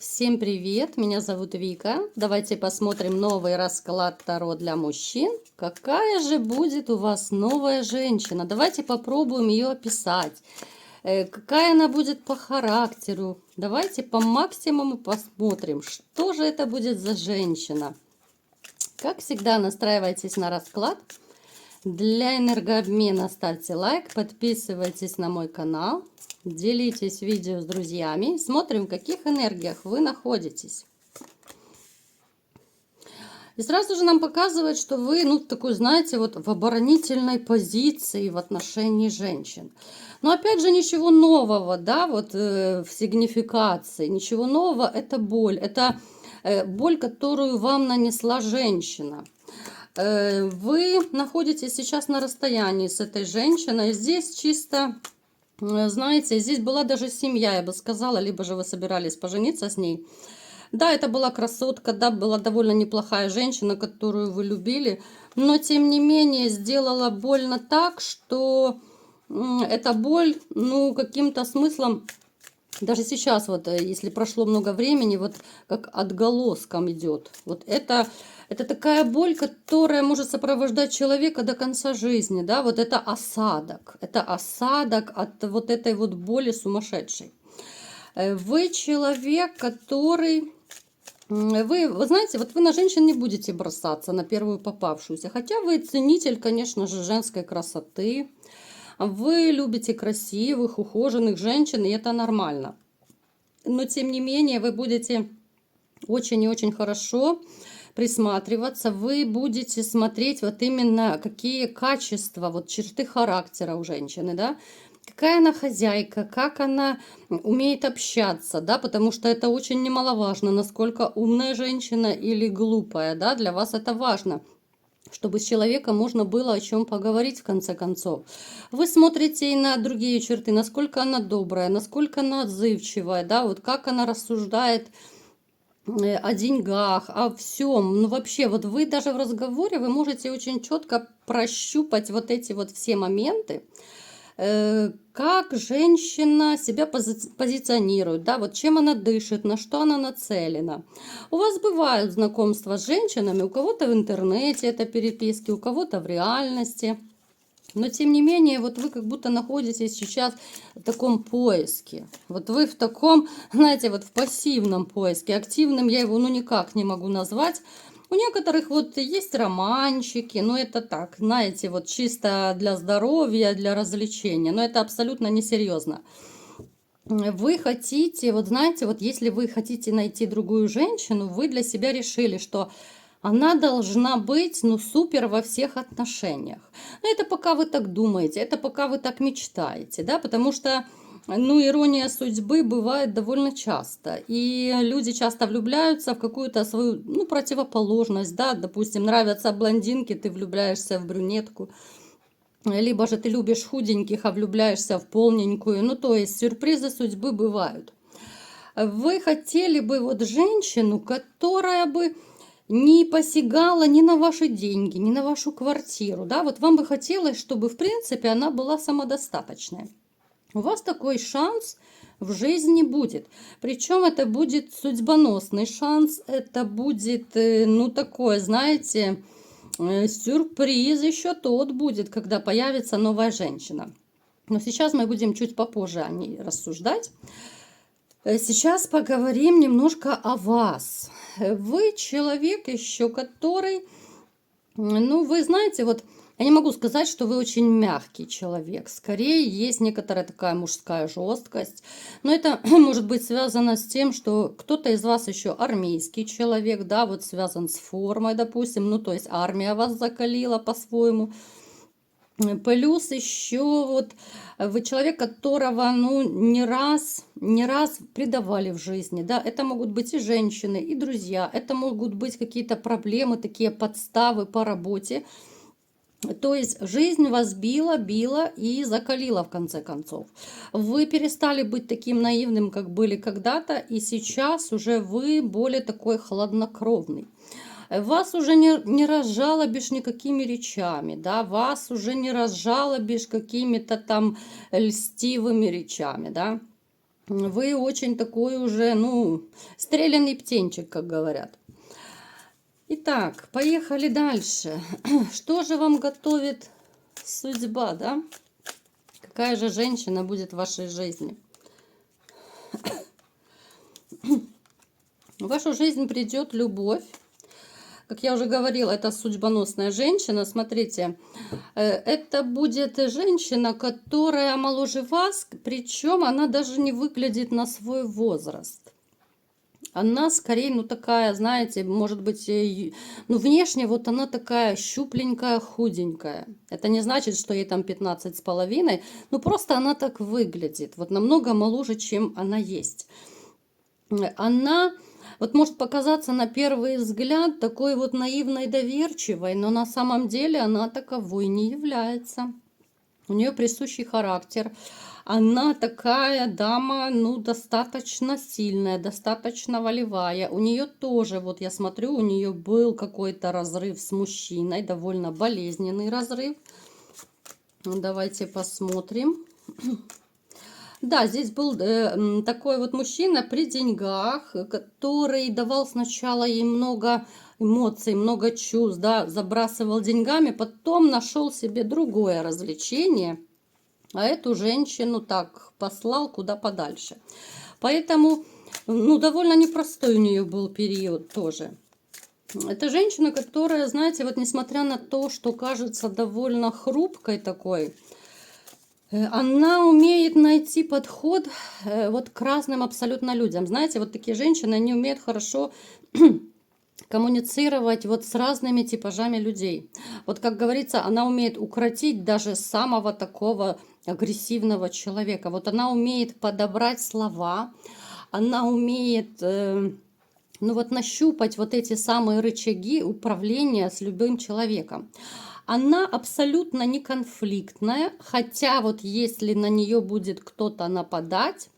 Всем привет, меня зовут Вика. Давайте посмотрим новый расклад Таро для мужчин. Какая же будет у вас новая женщина? Давайте попробуем ее описать. Какая она будет по характеру? Давайте по максимуму посмотрим, что же это будет за женщина. Как всегда, настраивайтесь на расклад. Для энергообмена ставьте лайк, подписывайтесь на мой канал, делитесь видео с друзьями. Смотрим, в каких энергиях вы находитесь. И сразу же нам показывает, что вы, такой, знаете, вот в оборонительной позиции в отношении женщин. Но опять же, ничего нового, да, вот в сигнификации, ничего нового, это боль. Это боль, которую вам нанесла женщина. Вы находитесь сейчас на расстоянии с этой женщиной. Здесь чисто, знаете, здесь была даже семья, я бы сказала, либо же вы собирались пожениться с ней. Да, это была красотка, да, была довольно неплохая женщина, которую вы любили, но тем не менее сделала больно так, что эта боль, каким-то смыслом, даже сейчас, вот, если прошло много времени, вот как отголоском идет. Вот это такая боль, которая может сопровождать человека до конца жизни, да, вот это осадок. Это осадок от вот этой вот боли сумасшедшей. Вы человек, который... Вы знаете, вот вы на женщин не будете бросаться, на первую попавшуюся. Хотя вы ценитель, конечно же, женской красоты. Вы любите красивых, ухоженных женщин, и это нормально. Но, тем не менее, вы будете очень и очень хорошо присматриваться. Вы будете смотреть вот именно какие качества, вот черты характера у женщины, да. Какая она хозяйка, как она умеет общаться, да, потому что это очень немаловажно, насколько умная женщина или глупая, да, для вас это важно, чтобы с человеком можно было о чем поговорить в конце концов. Вы смотрите и на другие черты, насколько она добрая, насколько она отзывчивая, да, вот как она рассуждает о деньгах, о всем. Ну, вообще, вот вы даже в разговоре, вы можете очень четко прощупать вот эти вот все моменты, как женщина себя позиционирует, да, вот чем она дышит, на что она нацелена. У вас бывают знакомства с женщинами, у кого-то в интернете это переписки, у кого-то в реальности. Но, тем не менее, вот вы как будто находитесь сейчас в таком поиске. Вот вы в таком, знаете, вот в пассивном поиске. Активным я его, никак не могу назвать. У некоторых вот есть романчики, но это так, знаете, вот чисто для здоровья, для развлечения. Но это абсолютно несерьезно. Вы хотите, вот знаете, вот если вы хотите найти другую женщину, вы для себя решили, что она должна быть, супер во всех отношениях. Но это пока вы так думаете, это пока вы так мечтаете, да, потому что, ирония судьбы бывает довольно часто. И люди часто влюбляются в какую-то свою, противоположность, да, допустим, нравятся блондинки, ты влюбляешься в брюнетку. Либо же ты любишь худеньких, а влюбляешься в полненькую. То есть сюрпризы судьбы бывают. Вы хотели бы вот женщину, которая бы не посягала ни на ваши деньги, ни на вашу квартиру. Да? Вот вам бы хотелось, чтобы, в принципе, она была самодостаточной. У вас такой шанс в жизни будет. Причем это будет судьбоносный шанс. Это будет, такое, знаете, сюрприз еще тот будет, когда появится новая женщина. Но сейчас мы будем чуть попозже о ней рассуждать. Сейчас поговорим немножко о вас. Вы человек еще, который, вы знаете, вот я не могу сказать, что вы очень мягкий человек. Скорее, есть некоторая такая мужская жесткость. Но это может быть связано с тем, что кто-то из вас еще армейский человек, да, вот связан с формой, допустим. То есть армия вас закалила по-своему. Плюс еще вот вы человек, которого, не раз предавали в жизни, да, это могут быть и женщины, и друзья, это могут быть какие-то проблемы, такие подставы по работе. То есть жизнь вас била и закалила в конце концов. Вы перестали быть таким наивным, как были когда-то, и сейчас уже вы более такой хладнокровный. Вас уже не разжалобишь никакими речами, да, вас уже не разжалобишь какими-то там льстивыми речами, да. Вы очень такой уже, ну, стрелянный птенчик, как говорят. Итак, поехали дальше. Что же вам готовит судьба, да? Какая же женщина будет в вашей жизни? В вашу жизнь придет любовь. Как я уже говорила, это судьбоносная женщина. Смотрите, это будет женщина, которая моложе вас, причем она даже не выглядит на свой возраст. Она скорее, ну такая, знаете, может быть, ну внешне вот она такая щупленькая, худенькая. Это не значит, что ей там 15 с половиной, ну просто она так выглядит, вот намного моложе, чем она есть. Она вот может показаться на первый взгляд такой вот наивной, доверчивой, но на самом деле она таковой не является. У нее присущий характер. Она такая дама, ну, достаточно сильная, достаточно волевая. У нее тоже, вот я смотрю, у нее был какой-то разрыв с мужчиной, довольно болезненный разрыв. Давайте посмотрим. Да, здесь был такой вот мужчина при деньгах, который давал сначала ей много эмоций, много чувств, да, забрасывал деньгами, потом нашел себе другое развлечение, а эту женщину так послал куда подальше. Поэтому, ну, довольно непростой у нее был период тоже. Это женщина, которая, знаете, вот несмотря на то, что кажется довольно хрупкой такой, она умеет найти подход вот к разным абсолютно людям. Знаете, вот такие женщины, они умеют хорошо коммуницировать вот с разными типажами людей. Вот как говорится, она умеет укротить даже самого такого агрессивного человека. Вот она умеет подобрать слова, она умеет, ну вот нащупать вот эти самые рычаги управления с любым человеком. Она абсолютно не конфликтная, хотя вот если на нее будет кто-то нападать,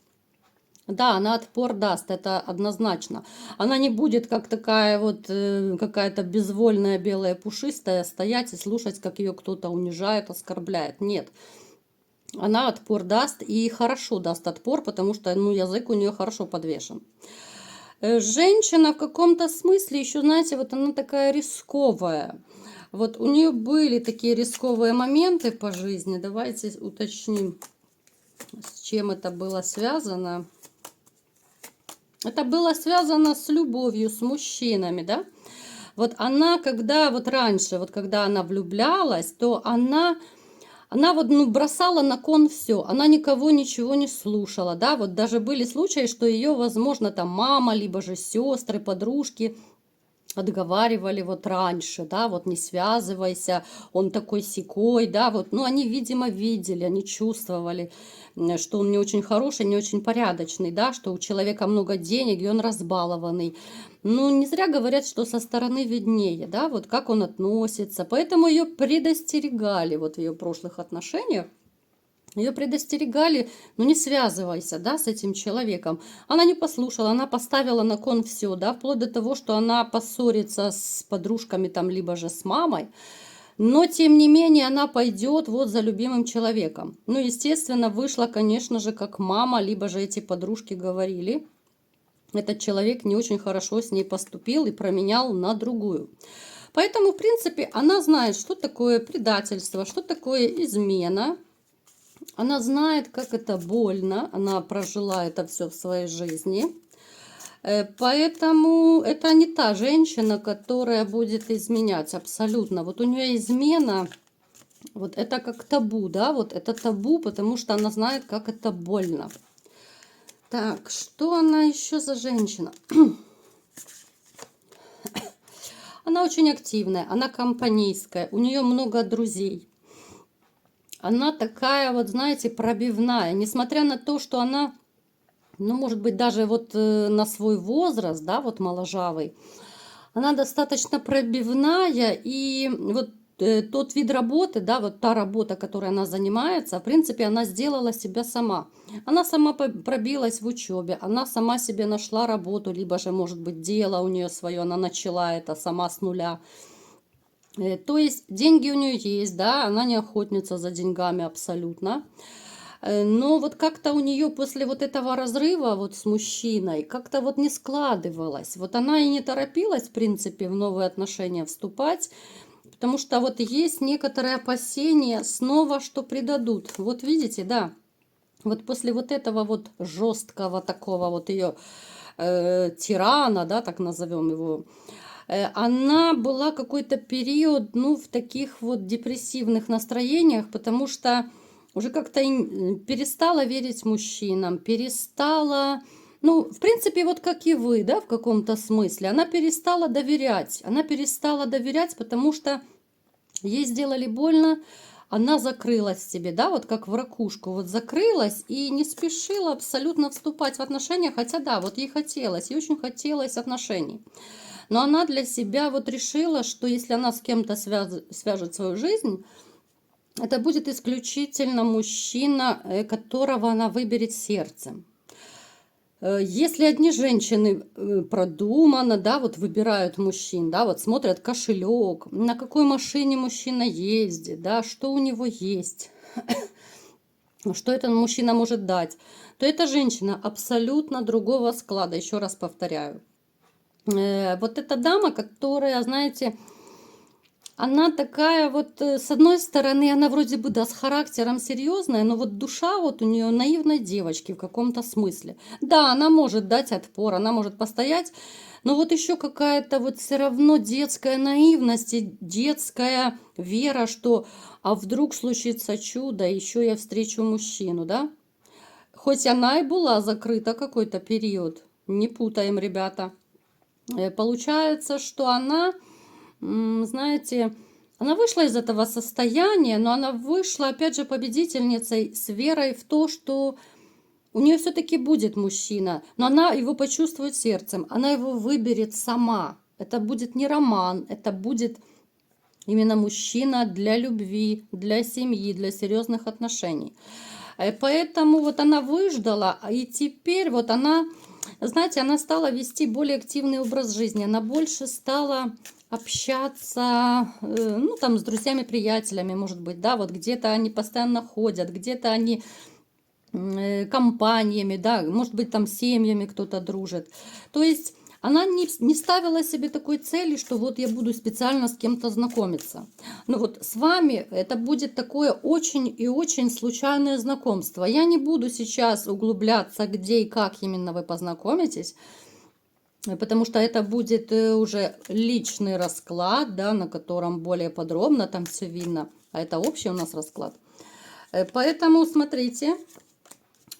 да, она отпор даст, это однозначно. Она не будет как такая вот какая-то безвольная белая пушистая стоять и слушать, как ее кто-то унижает, оскорбляет. Нет. Она отпор даст и хорошо даст отпор, потому что ну, язык у нее хорошо подвешен. Женщина в каком-то смысле еще, знаете, вот она такая рисковая. Вот у нее были такие рисковые моменты по жизни. Давайте уточним, с чем это было связано. Это было связано с любовью, с мужчинами, да? Вот она, когда вот раньше, вот когда она влюблялась, то она вот ну, бросала на кон все. Она никого ничего не слушала, да? Вот даже были случаи, что ее, возможно, там мама, либо же сестры, подружки отговаривали вот раньше, да, вот не связывайся, он такой сякой, да, вот, ну, они, видимо, видели, они чувствовали, что он не очень хороший, не очень порядочный, да, что у человека много денег, и он разбалованный. Ну, не зря говорят, что со стороны виднее, да, вот как он относится, поэтому ее предостерегали вот в ее прошлых отношениях. Ее предостерегали, ну не связывайся, да, с этим человеком. Она не послушала, она поставила на кон все, да, вплоть до того, что она поссорится с подружками там, либо же с мамой. Но, тем не менее, она пойдет вот за любимым человеком. Ну, естественно, вышла, конечно же, как мама, либо же эти подружки говорили. Этот человек не очень хорошо с ней поступил и променял на другую. Поэтому, в принципе, она знает, что такое предательство, что такое измена. Она знает, как это больно, она прожила это все в своей жизни. Поэтому это не та женщина, которая будет изменять абсолютно. Вот у нее измена, вот это как табу, да, вот это табу, потому что она знает, как это больно. Так, что она еще за женщина? Она очень активная, она компанейская, у нее много друзей. Она такая вот, знаете, пробивная, несмотря на то, что она, ну, может быть, даже вот на свой возраст, да, вот моложавый, она достаточно пробивная, и вот тот вид работы, да, вот та работа, которой она занимается, в принципе, она сделала себя сама. Она сама пробилась в учебе, она сама себе нашла работу, либо же, может быть, дело у нее свое, она начала это сама с нуля. То есть деньги у нее есть, да, она не охотница за деньгами абсолютно. Но вот как-то у нее после вот этого разрыва вот с мужчиной как-то вот не складывалось. Вот она и не торопилась, в принципе, в новые отношения вступать, потому что вот есть некоторые опасения снова, что предадут. Вот видите, да, вот после вот этого вот жесткого такого вот ее тирана, да, так назовем его, она была какой-то период, ну, в таких вот депрессивных настроениях, потому что уже как-то перестала верить мужчинам, перестала, ну, в принципе, вот как и вы, да, в каком-то смысле, она перестала доверять. Она перестала доверять, потому что ей сделали больно, она закрылась в себе, да, вот как в ракушку, вот закрылась и не спешила абсолютно вступать в отношения, хотя да, вот ей хотелось, ей очень хотелось отношений. Но она для себя вот решила, что если она с кем-то свяжет свою жизнь, это будет исключительно мужчина, которого она выберет сердцем. Если одни женщины продуманно, да, вот выбирают мужчин, да, вот смотрят кошелек, на какой машине мужчина ездит, да, что у него есть, что этот мужчина может дать, то эта женщина абсолютно другого склада, еще раз повторяю. Вот эта дама, которая, знаете, она такая вот, с одной стороны, она вроде бы, да, с характером серьезная, но вот душа вот у нее наивной девочки в каком-то смысле. Да, она может дать отпор, она может постоять, но вот еще какая-то вот все равно детская наивность и детская вера, что а вдруг случится чудо, еще я встречу мужчину, да? Хоть она и была закрыта какой-то период, не путаем, ребята. Получается, что она, знаете, она вышла из этого состояния, но она вышла, опять же, победительницей с верой в то, что у нее все-таки будет мужчина, но она его почувствует сердцем, она его выберет сама. Это будет не роман, это будет именно мужчина для любви, для семьи, для серьезных отношений. Поэтому вот она выждала, и теперь вот она, знаете, она стала вести более активный образ жизни, она больше стала общаться, ну, там, с друзьями, приятелями, может быть, да, вот где-то они постоянно ходят, где-то они компаниями, да, может быть, там семьями кто-то дружит. То есть она не ставила себе такой цели, что вот я буду специально с кем-то знакомиться. Но вот с вами это будет такое очень и очень случайное знакомство. Я не буду сейчас углубляться, где и как именно вы познакомитесь, потому что это будет уже личный расклад, да, на котором более подробно там все видно. А это общий у нас расклад. Поэтому смотрите,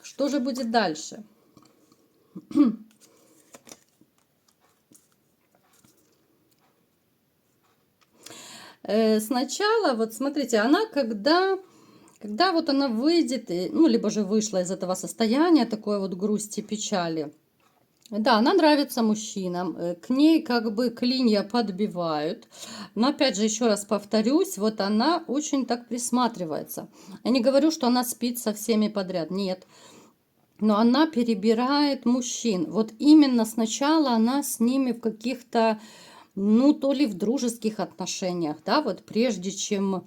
что же будет дальше. Сначала, вот смотрите, она когда вот она выйдет, ну, либо же вышла из этого состояния, такой вот грусти, печали, да, она нравится мужчинам, к ней как бы клинья подбивают, но опять же, еще раз повторюсь, вот она очень так присматривается. Я не говорю, что она спит со всеми подряд, нет, но она перебирает мужчин. Вот именно сначала она с ними в каких-то, ну, то ли в дружеских отношениях, да, вот прежде чем,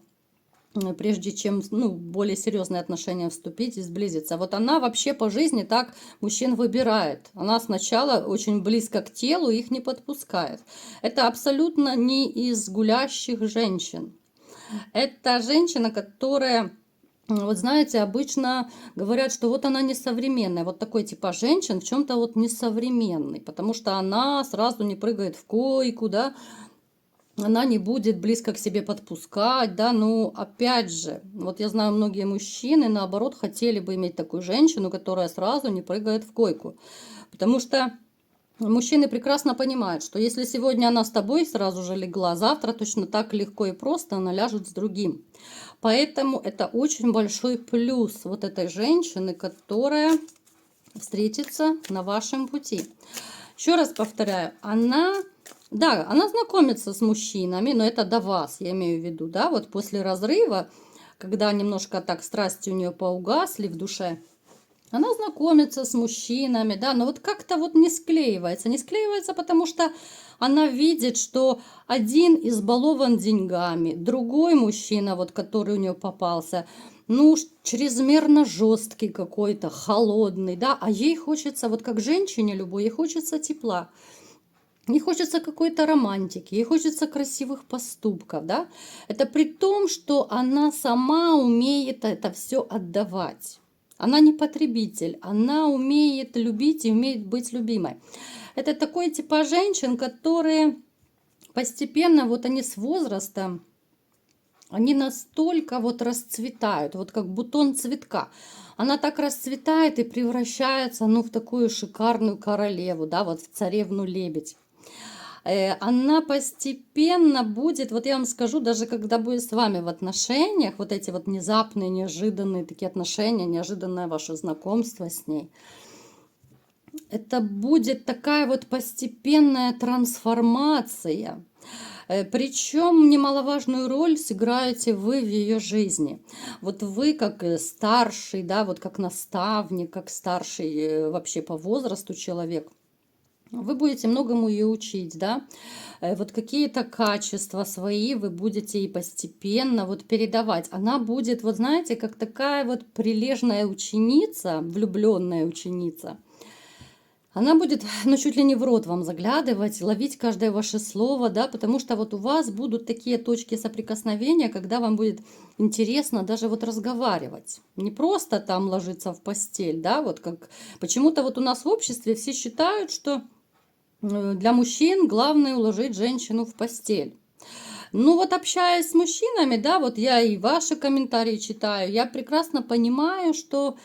ну, более серьезные отношения вступить и сблизиться. Вот она вообще по жизни так мужчин выбирает. Она сначала очень близко к телу, их не подпускает. Это абсолютно не из гулящих женщин. Это женщина, которая... Вот знаете, обычно говорят, что вот она несовременная. Вот такой типаж женщин в чем-то вот несовременный, потому что она сразу не прыгает в койку, да, она не будет близко к себе подпускать, да, ну, опять же, вот я знаю, многие мужчины, наоборот, хотели бы иметь такую женщину, которая сразу не прыгает в койку, потому что мужчины прекрасно понимают, что если сегодня она с тобой сразу же легла, завтра точно так легко и просто она ляжет с другим. Поэтому это очень большой плюс вот этой женщины, которая встретится на вашем пути. Еще раз повторяю, она знакомится с мужчинами, но это до вас, я имею в виду, да, вот после разрыва, когда немножко так страсти у нее поугасли в душе, она знакомится с мужчинами, да, но вот как-то вот не склеивается. Не склеивается, потому что она видит, что один избалован деньгами, другой мужчина, вот который у нее попался, ну, чрезмерно жесткий какой-то, холодный, да, а ей хочется, вот как женщине любой, ей хочется тепла. Ей хочется какой-то романтики, ей хочется красивых поступков, да. Это при том, что она сама умеет это все отдавать. Она не потребитель, она умеет любить и умеет быть любимой. Это такой типаж женщин, которые постепенно, вот они с возрастом, они настолько вот расцветают, вот как бутон цветка. Она так расцветает и превращается, ну, в такую шикарную королеву, да, вот в царевну-лебедь. Она постепенно будет, вот я вам скажу, даже когда будет с вами в отношениях, вот эти вот внезапные, неожиданные такие отношения, неожиданное ваше знакомство с ней, это будет такая вот постепенная трансформация. Причем немаловажную роль сыграете вы в ее жизни. Вот вы как старший, да, вот как наставник, как старший вообще по возрасту человек, вы будете многому ее учить, да. Вот какие-то качества свои вы будете и постепенно вот передавать. Она будет, вот знаете, как такая вот прилежная ученица, влюбленная ученица. Она будет, ну, чуть ли не в рот вам заглядывать, ловить каждое ваше слово, да, потому что вот у вас будут такие точки соприкосновения, когда вам будет интересно даже вот разговаривать. Не просто там ложиться в постель, да, вот как почему-то вот у нас в обществе все считают, что для мужчин главное уложить женщину в постель. Ну вот общаясь с мужчинами, да, вот я и ваши комментарии читаю, я прекрасно понимаю, что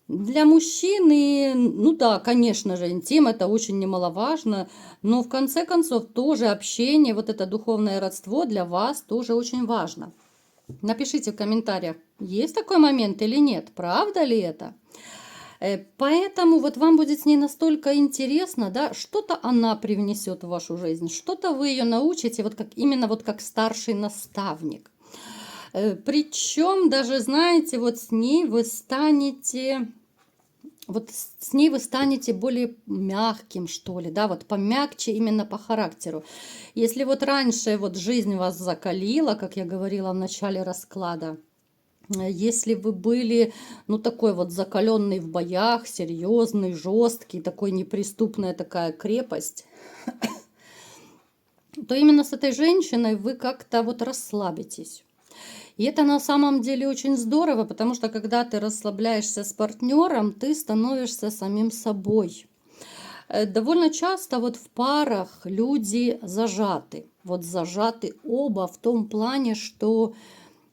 для мужчины, ну да, конечно же, интим это очень немаловажно, но в конце концов тоже общение, вот это духовное родство для вас тоже очень важно. Напишите в комментариях, есть такой момент или нет, правда ли это? Поэтому вот вам будет с ней настолько интересно, да, что-то она привнесет в вашу жизнь, что-то вы ее научите, вот как именно вот как старший наставник. Причем даже, знаете, вот с ней вы станете... Вот с ней вы станете более мягким, что ли, да, вот помягче именно по характеру. Если вот раньше вот жизнь вас закалила, как я говорила в начале расклада, если вы были, ну, такой вот закаленный в боях, серьезный, жесткий, такой неприступная такая крепость, то именно с этой женщиной вы как-то вот расслабитесь. И это на самом деле очень здорово, потому что когда ты расслабляешься с партнером, ты становишься самим собой. Довольно часто вот в парах люди зажаты. Вот зажаты оба в том плане, что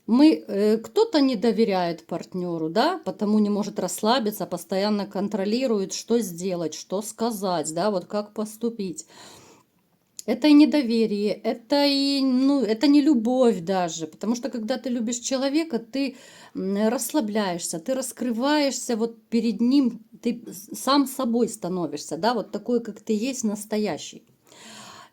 кто-то не доверяет партнеру, да, потому не может расслабиться, постоянно контролирует, что сделать, что сказать, да, вот как поступить. Это и недоверие, это и, ну, это не любовь даже, потому что когда ты любишь человека, ты расслабляешься, ты раскрываешься вот перед ним, ты сам собой становишься, да, вот такой, как ты есть, настоящий.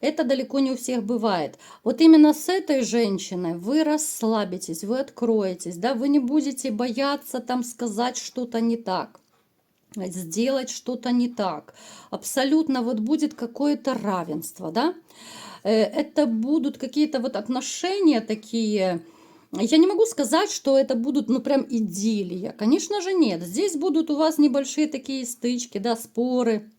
Это далеко не у всех бывает. Вот именно с этой женщиной вы расслабитесь, вы откроетесь, да, вы не будете бояться там сказать что-то не так, сделать что-то не так. Абсолютно вот будет какое-то равенство, да. Это будут какие-то вот отношения такие. Я не могу сказать, что это будут, ну, прям идиллия. Конечно же, нет. Здесь будут у вас небольшие такие стычки, да, споры.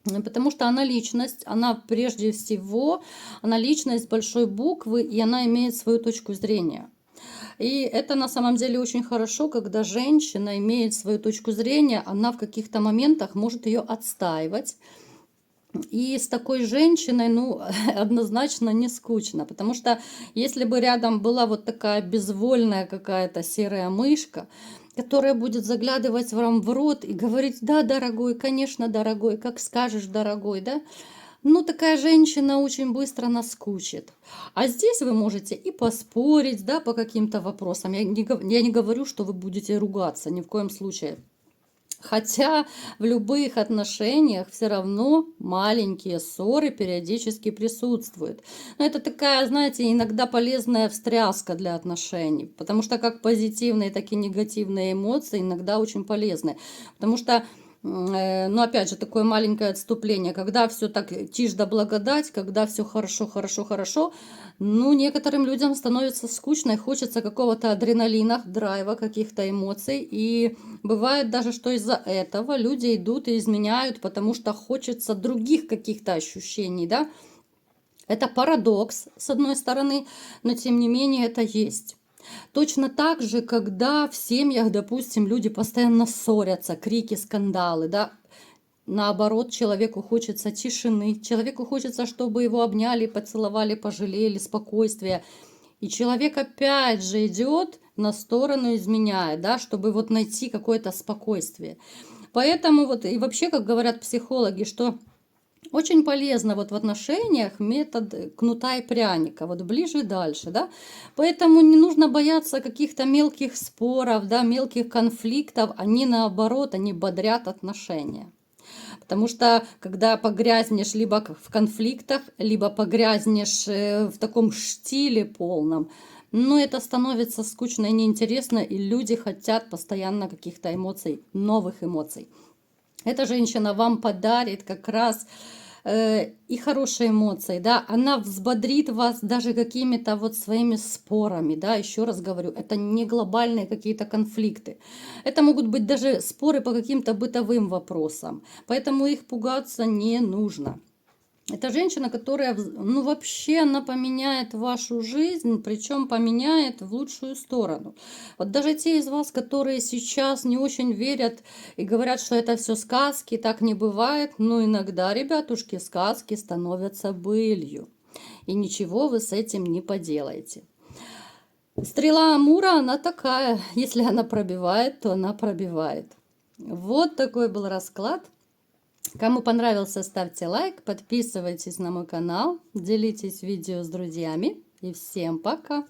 Потому что она личность, она прежде всего, она личность большой буквы, и она имеет свою точку зрения. И это на самом деле очень хорошо, когда женщина имеет свою точку зрения, она в каких-то моментах может ее отстаивать. И с такой женщиной, ну, однозначно не скучно, потому что если бы рядом была вот такая безвольная какая-то серая мышка, которая будет заглядывать вам в рот и говорить: да, дорогой, конечно, дорогой, как скажешь, дорогой, да, ну, такая женщина очень быстро наскучит. А здесь вы можете и поспорить, да, по каким-то вопросам. Я не говорю, что вы будете ругаться, ни в коем случае. Хотя в любых отношениях все равно маленькие ссоры периодически присутствуют. Но это такая, знаете, иногда полезная встряска для отношений. Потому что как позитивные, так и негативные эмоции иногда очень полезны. Потому что Но опять же, такое маленькое отступление, когда все так тишь да благодать, когда все хорошо, хорошо, хорошо, ну, некоторым людям становится скучно и хочется какого-то адреналина, драйва, каких-то эмоций. И бывает даже, что из-за этого люди идут и изменяют, потому что хочется других каких-то ощущений, да. Это парадокс, с одной стороны, но тем не менее это есть. Точно так же, когда в семьях, допустим, люди постоянно ссорятся, крики, скандалы, да, наоборот, человеку хочется тишины, человеку хочется, чтобы его обняли, поцеловали, пожалели, спокойствия. И человек опять же идет на сторону изменяет, да, чтобы вот найти какое-то спокойствие. Поэтому вот и вообще, как говорят психологи, что очень полезно вот в отношениях метод кнута и пряника, вот ближе и дальше, да. Поэтому не нужно бояться каких-то мелких споров, да, мелких конфликтов, они наоборот, они бодрят отношения. Потому что когда погрязнешь либо в конфликтах, либо погрязнешь в таком штиле полном, ну это становится скучно и неинтересно, и люди хотят постоянно каких-то эмоций, новых эмоций. Эта женщина вам подарит как раз и хорошие эмоции, да, она взбодрит вас даже какими-то вот своими спорами, да, еще раз говорю, это не глобальные какие-то конфликты, это могут быть даже споры по каким-то бытовым вопросам, поэтому их пугаться не нужно. Это женщина, которая, ну, вообще она поменяет вашу жизнь, причем поменяет в лучшую сторону. Вот даже те из вас, которые сейчас не очень верят и говорят, что это все сказки, так не бывает, но иногда, ребятушки, сказки становятся былью. И ничего вы с этим не поделаете. Стрела Амура, она такая. Если она пробивает, то она пробивает. Вот такой был расклад. Кому понравился, ставьте лайк, подписывайтесь на мой канал, делитесь видео с друзьями. И всем пока!